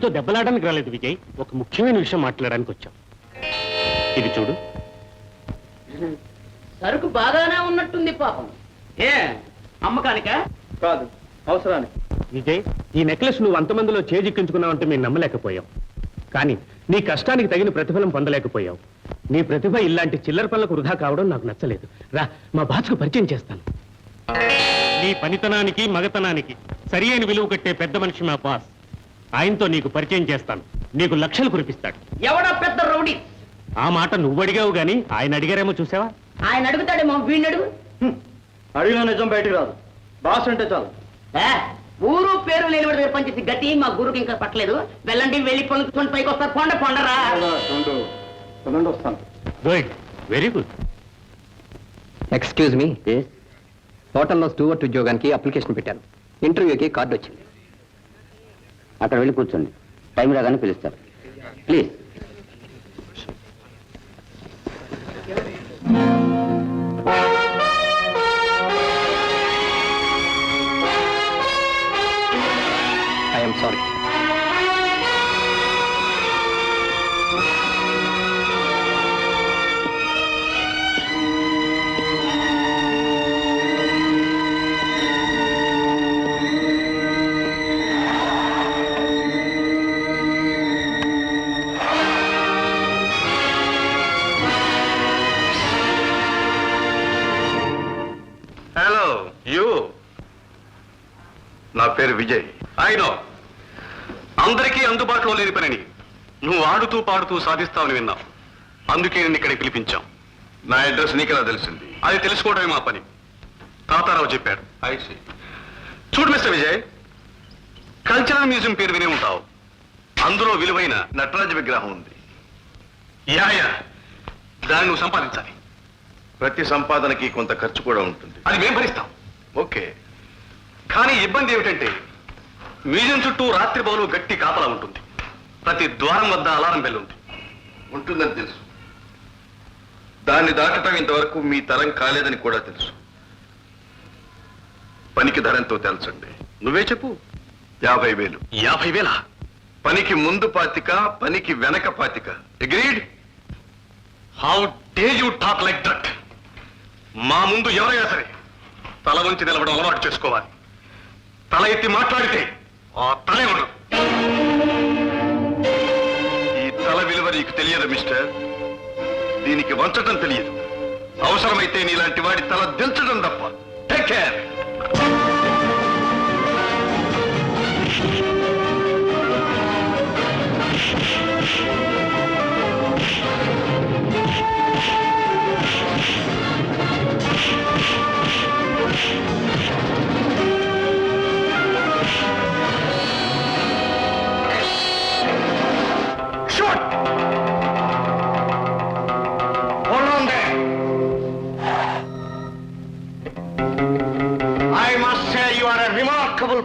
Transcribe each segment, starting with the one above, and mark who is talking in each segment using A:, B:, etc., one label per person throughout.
A: నీతో దెబ్బలాడడానికి రాలేదు విజయ్, ఒక ముఖ్యమైన విషయం మాట్లాడడానికి వచ్చాం. ఇది చూడు.
B: సరుకు బాగానే ఉన్నట్టుంది పాపం. ఏ అమ్మకానికా?
C: కాదు, అవసరానికి.
A: విజయ్, ఈ నెక్లెస్ నువ్వు అంతమందిలో చేజిక్కించుకున్నావంటే మేము నమ్మలేకపోయాం. కానీ నీ కష్టానికి తగిన ప్రతిఫలం పొందలేకపోయావు. నీ ప్రతిభ ఇలాంటి చిల్లర పనులకు వృధా కావడం నాకు నచ్చలేదు. రా, మా బాస్కు పరిచయం చేస్తాను. నీ పనితనానికి మగతనానికి సరి అయిన విలువ కట్టే పెద్ద మనిషి మా బాస్. ఆయనతో నీకు పరిచయం చేస్తాను. నీకు లక్షలు కురిపిస్తాడు.
B: ఎవడో పెద్ద రౌడీ.
A: ఆ మాట నువ్వు అడిగావు గాని ఆయన అడిగారేమో చూసావా?
B: ఆయన అడుగుతాడేమో, వీడిని అడుగు.
C: అడిగిన నిజం బయటకు రాదు. బాస్ అంటే చాలు.
B: ఊరు పేరు లేనివాడి దగ్గర పనిచేసి గట్టి మా గురుకి ఇంకా పట్టలేదు. వెళ్ళండి, వెళ్ళి పనుకొని పైకి వస్తారు. పొండరా.
C: వస్తాను.
A: Good, very good.
D: Excuse me, హోటల్లో స్టూవర్ట్ ఉద్యోగానికి అప్లికేషన్ పెట్టాను. ఇంటర్వ్యూకి కార్డు వచ్చింది.
E: అక్కడ వెళ్ళి కూర్చోండి, టైం రాగానే పిలుస్తారు. Please.
D: I'm sorry.
F: Hello, you. నా పేరు విజయ్. నో అందరికీ అందుబాటులో లేని పనిని నువ్వు ఆడుతూ పాడుతూ సాధిస్తావని విన్నావు. అందుకే నేను ఇక్కడికి పిలిపించాం. నా అడ్రస్ నీకెలా తెలిసింది? అది తెలుసుకోవడమే మా పని. తాతారావు చెప్పాడు. చూడు మిస్టర్ విజయ్, కల్చరల్ మ్యూజియం పేరు వినే ఉంటావు. అందులో విలువైన నటరాజ విగ్రహం ఉంది. యా, దాన్ని నువ్వు సంపాదించాలి. ప్రతి సంపాదనకి కొంత ఖర్చు కూడా ఉంటుంది. అది మేము భరిస్తాం. ఓకే, కానీ ఇబ్బంది ఏమిటంటే మ్యూజియం చుట్టూ రాత్రి బౌలు గట్టి కాపలా ఉంటుంది. ప్రతి ద్వారం వద్ద అలారం బెల్ ఉంది. ఉంటుందని తెలుసు. దాన్ని దాటడం ఇంతవరకు మీ తరం కాలేదని కూడా తెలుసు. పనికి ధరంతో తేల్చండి. నువ్వే చెప్పు. 50,000. 50,000? పనికి ముందు 25, పనికి వెనక 25. Agreed? How day you talk like that? మా ముందు ఎవరైనా సరే తల వంచి నిలబడం అలవాటు చేసుకోవాలి. తల ఎత్తి మాట్లాడితే ఆ తలే ఉండదు. ఈ తల విలువ నీకు తెలియదు మిస్టర్. దీనికి వంచటం తెలియదు. అవసరమైతే నీలాంటి వాడి తల దించడం తప్ప. Take care.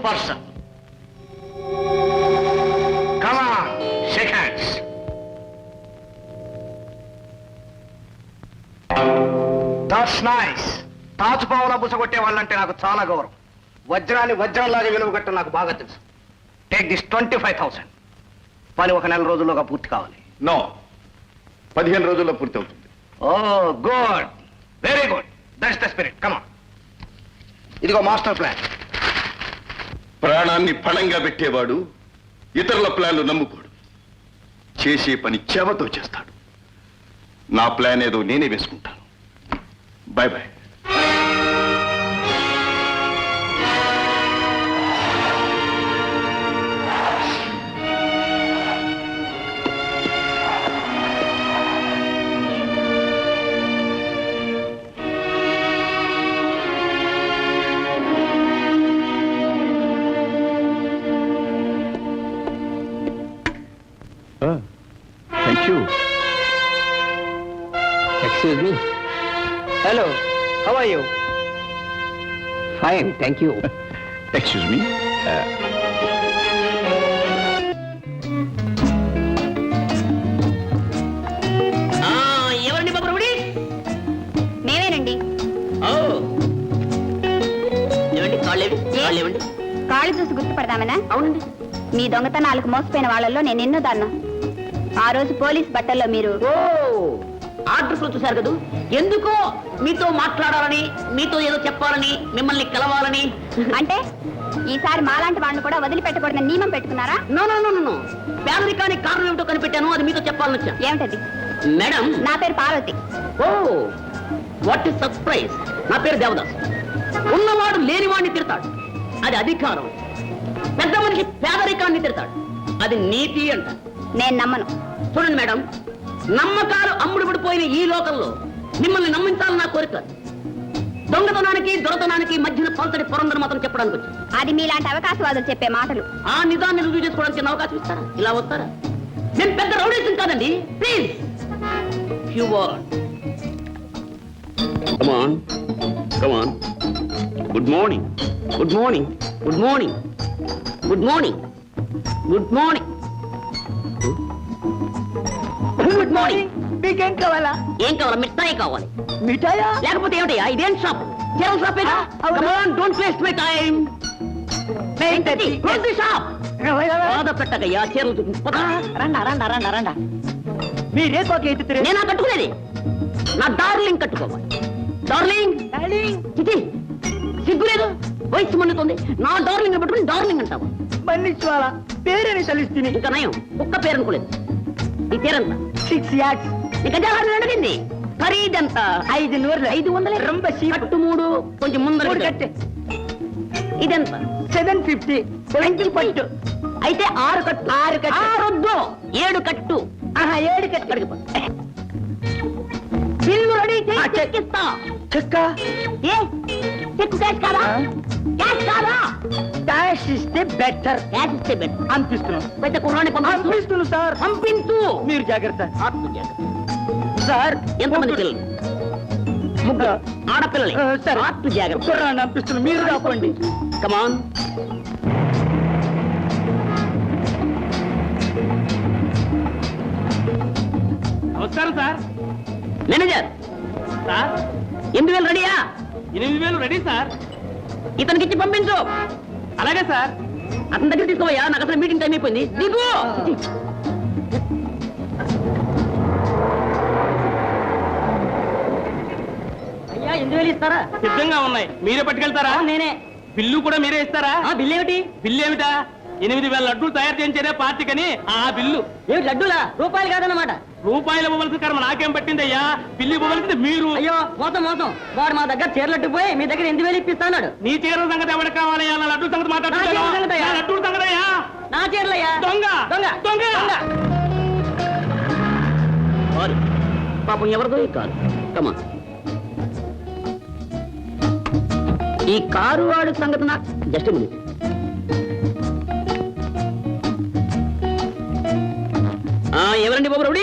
B: Person. Come on, shake hands. That's nice. తాజ్ పావులా బుసగొట్టే వాళ్ళంటే నాకు చాలా గౌరవం. వజ్రాన్ని వజ్రంలాగా విలువ కట్ట నాకు బాగా తెలుసు. Take this 25,000. పని 1 నెల రోజుల్లోగా పూర్తి కావాలి.
F: నో, 15 రోజుల్లో పూర్తి అవుతుంది.
B: Oh good, very good. That's the spirit. Come on. ఇదిగో మాస్టర్ ప్లాన్.
F: ప్రాణాన్ని పణంగా పెట్టేవాడు ఇతరుల ప్లాన్లు నమ్ముకోడు. చేసే పని చెవతో చేస్తాడు. నా ప్లాన్ ఏదో నేనే వేసుకుంటాను. Bye bye.
D: Thank you. Excuse me.
B: Hello, how are you?
D: Fine, thank you.
F: Excuse me.
B: ఎవరండి బాబు రౌడీ?
G: మేమేనండి.
B: ఏమండి కాళ్ళు ఇవ్వండి.
G: కాళ్ళు చూసి గుర్తుపడదామనా?
B: అవునండి.
G: మీ దొంగతనాలకు మోసపోయిన వాళ్ళల్లో నేను ఎన్నో దాన్నా. ఆ రోజు పోలీస్ బట్టల్లో మీరు
H: ఓ ఆర్డర్స్ చూశారు కదా, ఎందుకో మీతో మాట్లాడాలని, మీతో ఏదో చెప్పాలని, మిమ్మల్ని కలవాలని.
G: అంటే ఈసారి మాలాంటి వాళ్ళని కూడా వదిలిపెట్టకూడదని నియమం పెట్టుకున్నారా?
H: నో నో నో నో, పేదరికానికి కారణం ఏమిటో కనిపెట్టాను, అది మీతో చెప్పాలని వచ్చా.
G: ఏమిటది?
H: మేడం,
G: నా పేరు Parvati.
H: Oh what is surprise. నా పేరు దేవదాస్. ఉన్నవాడు లేనివాడిని తిడతాడు, అది అధికారం. పెద్ద మనిషి పేదరికాన్ని తిడతాడు, అది నీతి అంట.
G: నేను నమ్మను.
H: చూడండి మేడం, నమ్మకాలు అమ్ముడు పడిపోయిన ఈ లోకంలో మిమ్మల్ని నమ్మించాలని నా కోరిక. దొంగతనానికి దొరతనానికి మధ్యన పంతడి పొరందని మాత్రం చెప్పడానికి వచ్చి,
G: అది మీలాంటి అవకాశవాదులు చెప్పే మాటలు.
H: ఆ నిజాన్ని రుజువు చేసుకోవడానికి చిన్న అవకాశం ఇస్తారా? ఇలా వస్తారా? నేను పెద్ద రౌడీసం కాదండి, please few word.
F: Come on. Come on. Good morning.
H: Good morning, good morning, good morning, good morning, good morning.
C: మీకేం కావాలా?
H: ఏం కావాలా? మిఠాయి కావాలి.
C: మిఠాయా?
H: లేకపోతే ఏమిటయ్యా, ఇదేం షాప్? చీరల షాపేగా? Come on, don't waste my time. Close the shop. బాధ పెట్టకయ్యా, చీరలు చూపించు. పద.
C: రండా రండా రండా రండా. మీరే కోక ఎత్తుతురే?
H: నేనా కట్టుకునేది? నా డార్లింగ్ కట్టుకోవాలి. డార్లింగ్, చిచి, సిగ్గులేదు, వయసు మండుతుంది. నా డార్లింగ్ పట్టుకుని డార్లింగ్ అంటావా?
C: మన్నిచ్చువాల పేరేని తలిస్తుంది.
H: ఇంకా నయం, ఒక్క పేరు అనుకోలేదు. ఈ పేరంతా
C: 6 lakhs.
H: ఇంకా జవాబు అడిగింది. ఖరీదంతా
C: 500.
H: 500.
C: రొంబ cheap.
H: కట్టు 3, కొంచెం ముందర
C: కట్టే
H: ఇదెంత?
C: 750. 70 పట్టు.
H: అయితే 6 కట్టు.
C: 6 కట్టు.
H: 6 7 కట్టు.
C: 7 కట్టు.
H: అడిగిపో. బిల్లు రెడీ చేసి
C: చెక్.
H: చెక్ ఇస్తా.
C: చెక్క
H: ఏ చెక్కు క్యాష్ కాదా? క్యాష్ కాదా?
C: డాష్ ఇస్తే బెటర్
H: క్యాష్ ఇస్తే బెటర్.
C: అనిపిస్తున్నాను.
H: పెద్ద కుర్రాన్ని
C: అనిపిస్తున్నాను సార్.
H: పంపించు.
C: మీరు జాగ్రత్త
H: ఆత్మ జాగ్రత్త.
C: సార్.
H: ఎంతమంది పిల్లలు?
C: ముగ్గురు
H: ఆడపిల్లలే.
C: సరే.
H: ఆత్మ జాగ్రత్త.
C: కుర్రాన్ని అనిపిస్తున్నాను. మీరు రాకండి.
H: కమాన్.
A: నమస్కారం సార్.
H: మేనేజర్
A: సార్
H: 8,000 రెడీయా?
A: 8,000 రెడీ సార్.
H: ఇతనికి ఇచ్చి పంపించు.
A: అలాగే సార్.
H: అతని దగ్గర తీసుకోవయ్యా, నాకు అసలు మీటింగ్ టైం అయిపోయింది. దిగు. అయ్యా 8,000 ఇస్తారా?
A: సిద్ధంగా ఉన్నాయి, మీరే పట్టుకెళ్తారా?
H: నేనే.
A: బిల్లు కూడా మీరే ఇస్తారా?
H: బిల్లు ఏమిటి?
A: బిల్లు ఏమిటా? 8,000 లడ్డూలు తయారు చేయించేదే పార్టీకని ఆ బిల్లు.
H: ఏమిటి లడ్డూలా? రూపాయలు కాదన్నమాట.
A: రూపాయలు ఇవ్వవలసిన కర్మ నాకేం పట్టిందయ్యా? బిల్లు ఇవ్వవలసింది మీరు.
H: అయ్యో మోసం మోసం, వాడు మా దగ్గర చీరలట్టు పోయి మీ దగ్గర 8,000 ఇప్పిస్తాడు.
A: నీ చీరల సంగతి ఎవరికి కావాలయ్యా? నా లడ్డూల సంగతి
H: నా చీరల సంగతి
A: మాట్లాడుతున్నా.
H: అయ్యా.
A: లడ్డూల సంగతి అయ్యా.
H: నా చీరలయ్యా.
A: దొంగ
H: దొంగ
A: దొంగ
H: దొంగ. కారు పాపం ఎవరిదో ఈ కారు. కమా, ఈ కారు వాడి సంగతి నాకు జస్ట్ మినిట్. ఎవరండి బాబు రౌడీ?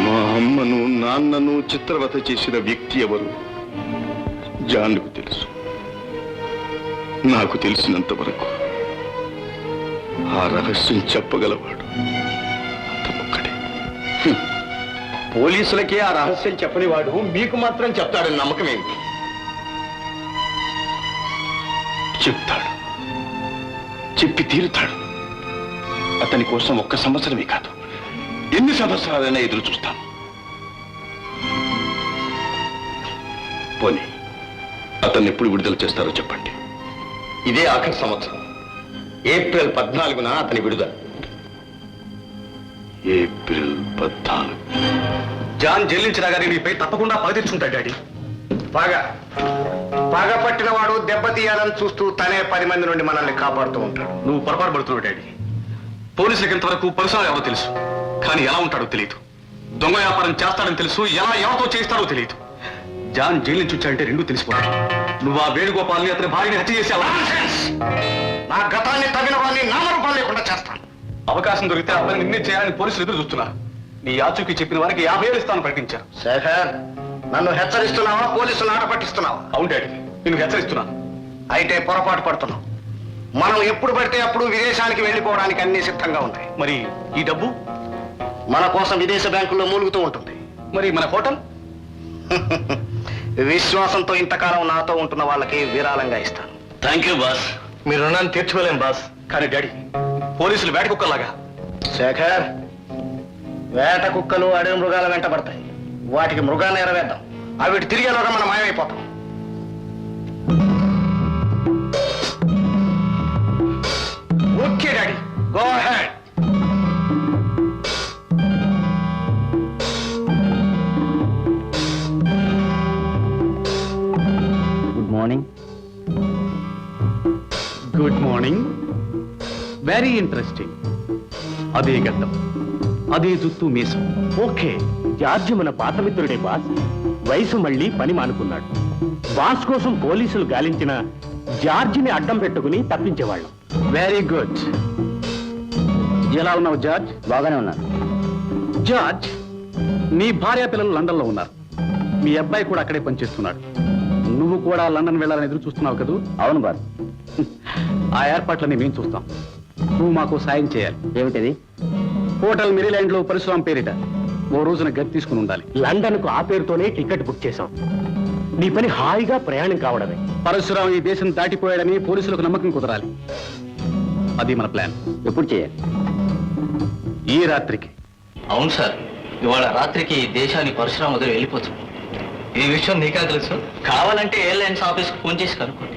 F: మా అమ్మను నాన్నను చిత్రవత చేసిన వ్యక్తి ఎవరు? జాన్కు తెలుసు. నాకు తెలిసినంత వరకు ఆ రహస్యం చెప్పగలవాడు అతనొక్కడే.
B: పోలీసులకే ఆ రహస్యం చెప్పని వాడు మీకు మాత్రం చెప్తాడని నమ్మకం ఏంటి?
F: చెప్తాడు, చెప్పి తీరుతాడు. అతని కోసం 1 సంవత్సరమే కాదు, ఎన్ని సంవత్సరాలైనా ఎదురు చూస్తాను. పోనీ అతన్ని ఎప్పుడు విడుదల చేస్తారో చెప్పండి.
B: ఇదే ఆఖరి సంవత్సరం, ఏప్రిల్ 14న అతని విడుదల.
F: ఏప్రిల్ 14.
B: జాన్ జైలించిన గారి నీపై తప్పకుండా పగ తీర్చుకుంటాడు డాడీ. పగ పట్టిన వాడు దెబ్బతీయాలని చూస్తూ తనే 10 మంది నుండి మనల్ని కాపాడుతూ ఉంటాడు.
F: నువ్వు పొరపాటు పడుతున్నావు డాడీ. పోలీసులకు ఇంతవరకు పరుసా ఎవరో తెలుసు, కానీ ఎలా ఉంటాడో తెలియదు. దొంగ వ్యాపారం చేస్తాడని తెలుసు, ఎలా ఎవరితో చేస్తాడో తెలియదు. జాన్ జైలు నుంచి వచ్చాడంటే 2 తెలిసిపోతాయి. నువ్వు ఆ వేణుగోపాల్ని అతని భార్యని హత్య చేసి
B: నా గతాన్ని తగిన వాళ్ళని నామరూపాలు లేకుండా చేస్తాను.
F: అవకాశం దొరికితే అతన్ని నిన్నే చేయాలని పోలీసులు ఎదురు చూస్తున్నారు. నీ ఆచూకీ చెప్పిన వారికి 50,000 ఇస్తాను ప్రకటించారు.
B: శేఖర్, నన్ను హెచ్చరిస్తున్నావా? పోలీసులు ఆట పట్టిస్తున్నావా?
F: అవును డాడీ, నేను హెచ్చరిస్తున్నాను.
B: అయితే పొరపాటు పడుతున్నావు. మనం ఎప్పుడు పడితే అప్పుడు విదేశానికి వెళ్ళిపోవడానికి అన్ని సిద్ధంగా ఉన్నాయి.
F: మరి ఈ డబ్బు
B: మన కోసం విదేశ బ్యాంకుల్లో మూలుగుతూ ఉంటుంది.
F: మరి మన హోటల్?
B: విశ్వాసంతో ఇంతకాలం నాతో ఉంటున్న వాళ్ళకి విరాళంగా ఇస్తాను.
F: Thank you boss.
B: మీరు రుణాన్ని తీర్చుకోలేం బాస్.
F: కానీ డాడీ, పోలీసులు వేట కుక్కలాగా.
B: శేఖర్, వేట కుక్కలు అడవి మృగాల వెంట పడతాయి. వాటికి మృగాన్ని ఎరవేద్దాం. అవి తిరిగేలోగా మనం మాయమైపోతాం. Okay daddy, go ahead.
E: Good morning.
A: Good morning. Very interesting. అదే గడ్డం, అదే జుత్తు మీసం. ఓకే, జార్జి మన పాత మిత్రుడే బాస్. వయసు మళ్ళీ పని మానుకున్నాడు. బాస్ కోసం పోలీసులు గాలించిన జార్జిని అడ్డం పెట్టుకుని తప్పించేవాళ్ళం. Very good. ఎలా ఉన్నావు జార్జ్?
E: బాగానే ఉన్నారు.
A: జార్జ్, నీ భార్య పిల్లలు లండన్లో ఉన్నారు. మీ అబ్బాయి కూడా అక్కడే పనిచేస్తున్నాడు. నువ్వు కూడా లండన్ వెళ్ళాలని ఎదురు చూస్తున్నావు కదూ?
E: అవును బాస్.
A: ఆ ఏర్పాట్లన్నీ మేము చూస్తాం. నువ్వు మాకు సాయం చేయాలి.
E: ఏమిటది?
A: హోటల్ మెరీల్యాండ్ లో పరశురాం పేరిట ఓ రోజున గది తీసుకుని ఉండాలి. లండన్ కు ఆ పేరుతోనే టికెట్ బుక్ చేశాం. నీ పని హాయిగా ప్రయాణం కావడమే. పరశురాం ఈ దేశం దాటిపోయాడని పోలీసులకు నమ్మకం కుదరాలి. అది మన ప్లాన్.
E: ఎప్పుడు చేయాలి?
A: ఈ రాత్రికి.
C: అవును సార్, ఇవాళ రాత్రికి దేశాన్ని పరశురాం వదిలి వెళ్ళిపోతుంది. ఈ విషయం నీకా తెలుసు? కావాలంటే ఎయిర్లైన్స్ ఆఫీస్కి ఫోన్ చేసి కనుక్కోండి.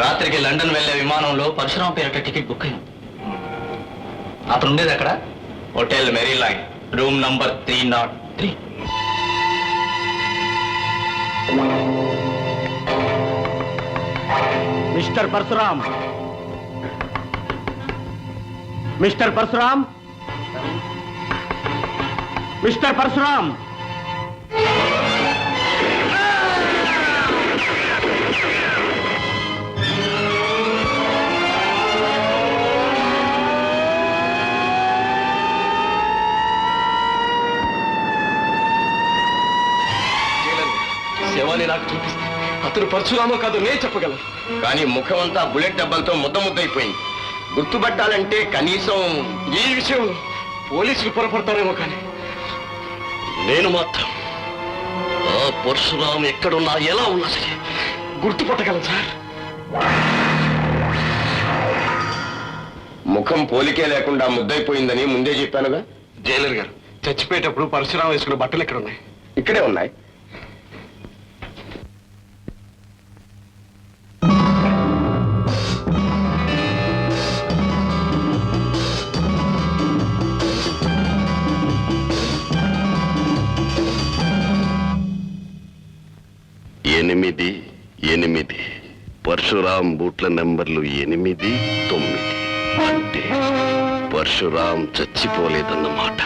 C: రాత్రికి లండన్ వెళ్లే విమానంలో పరశురాం పేరిట టికెట్ బుక్ అయింది. అతను ఉండేది అక్కడ hotel Maryland, room number 303.
A: Mister Parashuram, mister Parashuram, mister Parashuram.
F: శవాన్ని నాకు చూపిస్తే అతను పరశురామో కాదు నేను చెప్పగలను. కానీ ముఖం అంతా బుల్లెట్ దెబ్బలతో ముద్దయిపోయింది. గుర్తుపట్టాలంటే కనీసం ఈ విషయం పోలీసులు పొరపడతారేమో, కానీ నేను మాత్రం ఆ పరశురాం ఎక్కడున్నా ఎలా ఉన్నా సరే గుర్తుపట్టగలను సార్. ముఖం పోలికే లేకుండా ముద్దయిపోయిందని ముందే చెప్పానుగా. జైలర్ గారు, చచ్చిపోయేటప్పుడు పరశురాం వేసుకున్న బట్టలు ఎక్కడున్నాయి? ఇక్కడే ఉన్నాయి. ఎనిమిది 8 పరశురాం బూట్ల నెంబర్లు 8, 9. అంటే పరశురాం చచ్చిపోలేదన్నమాట.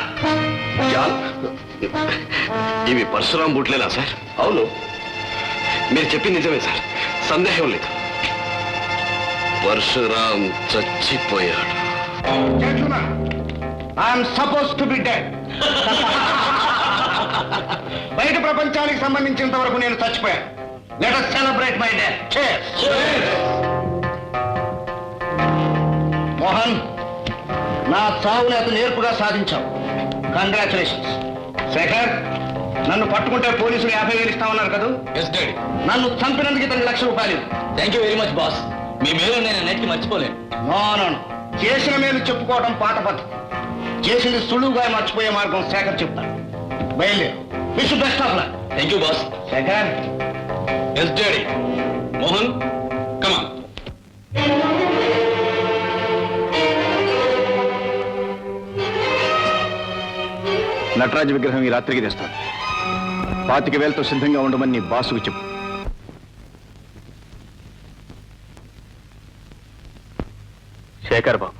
F: ఇవి పరశురాం బూట్లేనా సార్? అవును, మీరు చెప్పింది నిజమే సార్, సందేహం లేదు. పరశురాం చచ్చిపోయాడు.
B: I am suppose to be dead. బయట ప్రపంచానికి సంబంధించినంత వరకు నేను చచ్చిపోయాను. Let us celebrate my death. Cheers. Mohan, నా చావుని అతను నేర్పుగా సాధించావు. కంగ్రాచులేషన్స్. శేఖర్, నన్ను పట్టుకుంటే పోలీసులు 50,000 ఇస్తామన్నారు కదా?
C: Yes daddy.
B: నన్ను చంపినందుకు ఇతను ₹1,00,000.
C: Thank you very much boss. మీ మేలు నేను అన్నిటికీ మర్చిపోలేను.
B: నో, చేసిన మేలు చెప్పుకోవడం పాత పద్ధతి. చేసింది సులువుగా మర్చిపోయే మార్గం శేఖర్ చెప్తాను. బయలుదేరు. Wish best of luck.
C: Thank you boss.
B: Shekhar.
C: Yes daddy. Mohan, come on.
I: Nataraju విగ్రహం ఈ రాత్రికి తెస్తాను. 25,000తో సిద్ధంగా ఉండమని నీ బాసుకు చెప్పు.
D: శేఖర్ బాబు,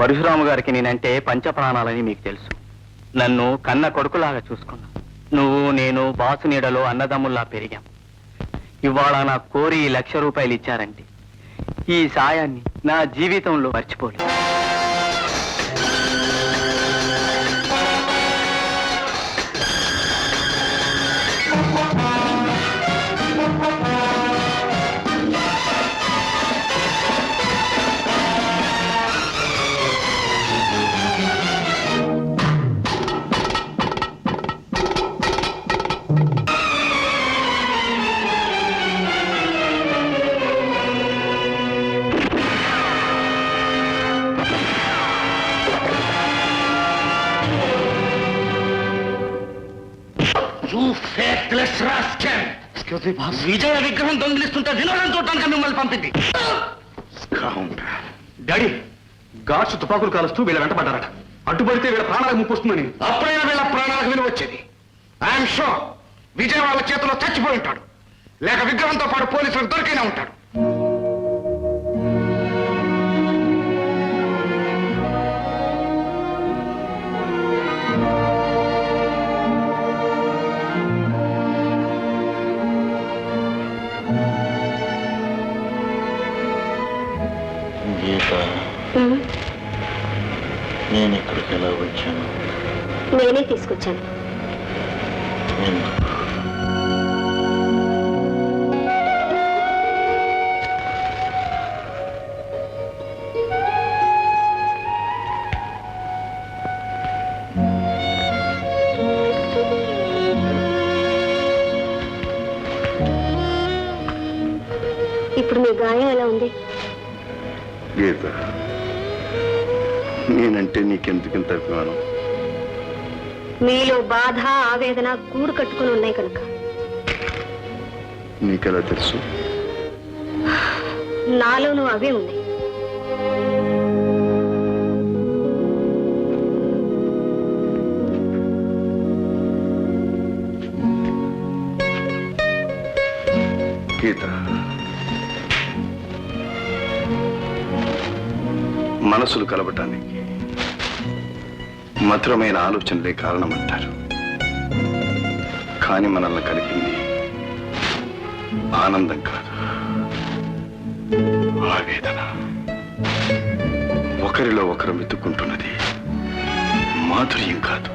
D: పరశురాము గారికి నేనంటే పంచప్రాణాలని మీకు తెలుసు. నన్ను కన్న కొడుకులాగా చూసుకున్నా. నువ్వు నేను బాసు నీడలో అన్నదమ్ముల్లా పెరిగాం. ఇవాళ నా కోరి ₹1,00,000 ఇచ్చారంటే ఈ సాయాన్ని నా జీవితంలో మర్చిపోలేదు.
B: విజయ విగ్రహం దొంగిలిస్తుంటే వినోదం చూడటానికి మిమ్మల్ని పంపింది.
F: డాడీ, గాడ్స్ తుపాకులు కాలుస్తూ వీళ్ళ వెంటబడ్డారట. అడ్డుపడితే వీళ్ళ ప్రాణాలకు ముప్పు వస్తుందని.
B: అప్పుడైనా వీళ్ళ ప్రాణాలకు విలువ వచ్చేది. ఐఎమ్ షూర్ విజయ్ వాళ్ళ చేతిలో చచ్చిపోయి ఉంటాడు, లేక విగ్రహంతో పాటు పోలీసులకు దొరికైనా ఉంటాడు.
J: గీత, నేను ఇక్కడికి ఎలా వచ్చాను?
G: నేనే తీసుకొచ్చాను.
J: ఎందుకు?
G: ఇప్పుడు మీ గాయం ఎలా ఉంది?
I: గీత, నేనంటే నీకెందుకింత అభిమానం?
G: మీలో బాధ ఆవేదన గూడు కట్టుకుని ఉన్నాయి కనుక.
I: నీకెలా తెలుసు?
G: నాలోనూ అవే ఉన్నాయి.
I: గీత, మనసులు కలవటానికి మధురమైన ఆలోచనలే కారణమంటారు. కానీ మనల్ని కలిపింది ఆనందం కాదు, ఆవేదన. ఒకరిలో ఒకరు వెతుక్కుంటున్నది మాధుర్యం కాదు,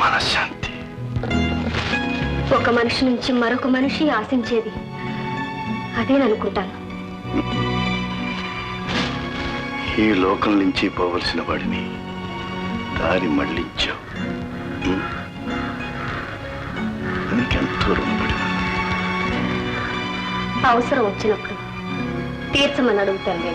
I: మనశ్శాంతి.
G: ఒక మనిషి నుంచి మరొక మనిషి ఆశించేది అదేననుకుంటాను.
I: ఈ లోకం నుంచి పోవలసిన వాడిని దారి మళ్ళించావు. నీకెంతో రుణపడి.
G: అవసరం వచ్చినప్పుడు తీర్చమని అడుగుతాను.